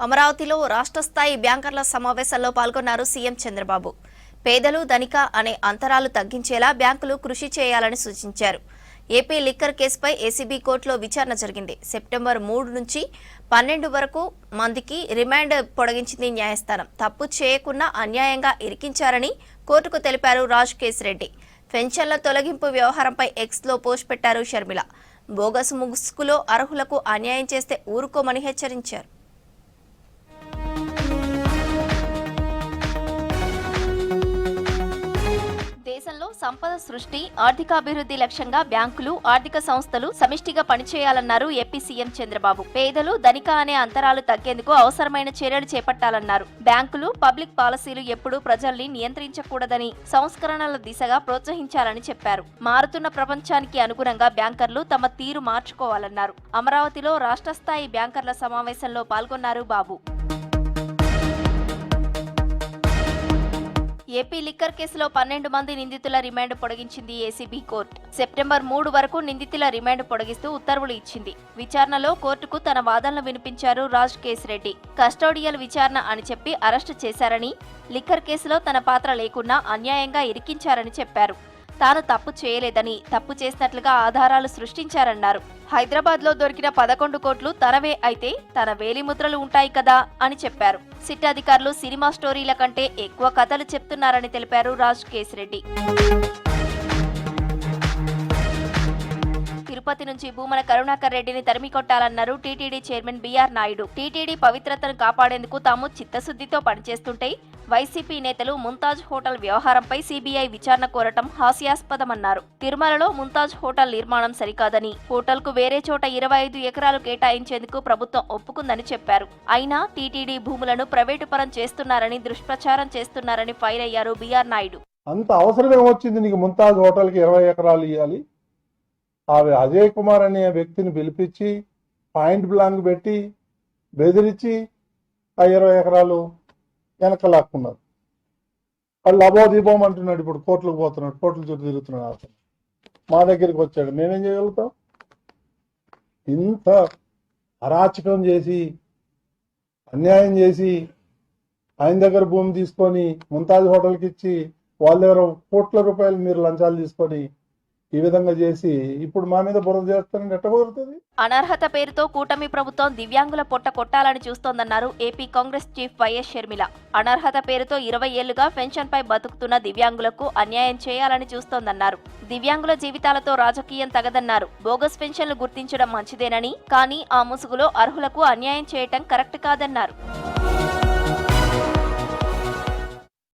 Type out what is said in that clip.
అమరావతిలో రాష్ట్ర స్థాయి బ్యాంకర్ల సమావేశంలో పాల్గొన్నారు సీఎం చంద్రబాబు. పేదలు ధనిక అనే అంతరాలు తగ్గించేలా బ్యాంకులు కృషి చేయాలని సూచించారు. ఏపీ లిక్కర్ కేసుపై ఏసీబీ కోర్టులో విచారణ జరిగింది. సెప్టెంబర్ 3 నుంచి 12 వరకు మందికి రిమాండ్ పొడిగించింది న్యాయస్థానం. తప్పు చేయకుండా అన్యాయంగా ఇరికించారని కోర్టుకు తెలిపారు రాజ్ కేశిరెడ్డి. పెన్షన్ల తొలగింపు వ్యవహారంపై ఎక్స్లో పోస్ట్ పెట్టారు షర్మిల. బోగస్ ముసుగులో అర్హులకు అన్యాయం చేస్తే ఊరుకోమని హెచ్చరించారు. దేశంలో సంపద సృష్టి, ఆర్థికాభివృద్ధి లక్ష్యంగా బ్యాంకులు, ఆర్థిక సంస్థలు సమిష్టిగా పనిచేయాలన్నారు ఏపీ సీఎం చంద్రబాబు. పేదలు ధనిక అనే అంతరాలు తగ్గేందుకు అవసరమైన చర్యలు చేపట్టాలన్నారు. బ్యాంకులు, పబ్లిక్ పాలసీలు ఎప్పుడూ ప్రజల్ని నియంత్రించకూడదని, సంస్కరణల దిశగా ప్రోత్సహించాలని చెప్పారు. మారుతున్న ప్రపంచానికి అనుగుణంగా బ్యాంకర్లు తమ తీరు మార్చుకోవాలన్నారు. అమరావతిలో రాష్ట్ర స్థాయి బ్యాంకర్ల సమావేశంలో పాల్గొన్నారు బాబు. ఏపీ లిక్కర్ కేసులో 12 మంది నిందితుల రిమాండ్ పొడిగించింది ఏసీబీ కోర్టు. సెప్టెంబర్ 3 వరకు నిందితుల రిమాండ్ పొడిగిస్తూ ఉత్తర్వులు ఇచ్చింది. విచారణలో కోర్టుకు తన వాదనలు వినిపించారు రాజ్ కేశిరెడ్డి. కస్టోడియల్ విచారణ అని చెప్పి అరెస్టు చేశారని, లిక్కర్ కేసులో తన పాత్ర లేకున్నా అన్యాయంగా ఇరికించారని చెప్పారు. తాను తప్పు చేయలేదని, తప్పు చేసినట్లుగా ఆధారాలు సృష్టించారన్నారు. హైదరాబాద్ లో దొరికిన 11 కోట్లు తనవే అయితే తన వేలిముద్రలు ఉంటాయి కదా అని చెప్పారు. సిట్ అధికారులు సినిమా స్టోరీల కంటే ఎక్కువ కథలు చెప్తున్నారని తెలిపారు రాజ్ కేశిరెడ్డి. తిరుపతి నుంచి భూమన కరుణాకర్ రెడ్డిని తరిమి కొట్టాలన్నారు TTD chairman BR Naidu. TTD పవిత్రతను కాపాడేందుకు తాము చిత్తశుద్ధితో పనిచేస్తుంటే వైసీపీ నేతలు ముంతాజ్ హోటల్ వ్యవహారంపై సీబీఐ విచారణ కోరటం హాస్యాస్పదమన్నారు. తిరుమలలో ముంతాజ్ హోటల్ నిర్మాణం సరికాదని, హోటల్కు వేరే చోట 25 ఎకరాలు కేటాయించేందుకు ప్రభుత్వం ఒప్పుకుందని చెప్పారు. అయినా టీటీడీ భూములను ప్రైవేటు పరం చేస్తున్నారని, దుష్ప్రచారం చేస్తున్నారని ఫైర్ అయ్యారు బీఆర్ నాయుడు. అంత అవసరమే వచ్చింది నీకు ముంతాజ్ హోటల్కి 20 ఎకరాలు ఇవ్వాలి? అజయ్ కుమార్ అనే వ్యక్తిని పిలిపించి పాయింట్ బ్లాంక్ పెట్టి బెదిరించి ఆ 20 ఎకరాలు వెనక లాక్కున్నారు. వాళ్ళు అబోదీపం అంటున్నాడు. ఇప్పుడు కోర్టులకు పోతున్నాడు, కోర్టుల చుట్టూ తిరుగుతున్నాడు. అతను మా దగ్గరికి వచ్చాడు. మేమేం చేయగలుగుతాం? ఇంత అరాచకం చేసి, అన్యాయం చేసి, ఆయన దగ్గర భూమి తీసుకొని ముంతాజ్ హోటల్కి ఇచ్చి, వాళ్ళ దగ్గర కోట్ల రూపాయలు మీరు లంచాలు తీసుకొని ఈ విధంగా చేసి ఇప్పుడు మా మీద బురద చేస్తారని ఎట్ట కుదురుతుంది? అనర్హత పేరుతో కూటమి ప్రభుత్వం దివ్యాంగుల పొట్ట కొట్టాలని చూస్తోందన్నారు AP Congress chief YS Sharmila. అనర్హత పేరుతో 20 ఏళ్లుగా పెన్షన్ పై బతుకుతున్న దివ్యాంగులకు అన్యాయం చేయాలని చూస్తోందన్నారు. దివ్యాంగుల జీవితాలతో రాజకీయం తగదన్నారు. బోగస్ పెన్షన్లు గుర్తించడం మంచిదేనని, కానీ ఆ ముసుగులో అర్హులకు అన్యాయం చేయటం కరెక్ట్ కాదన్నారు.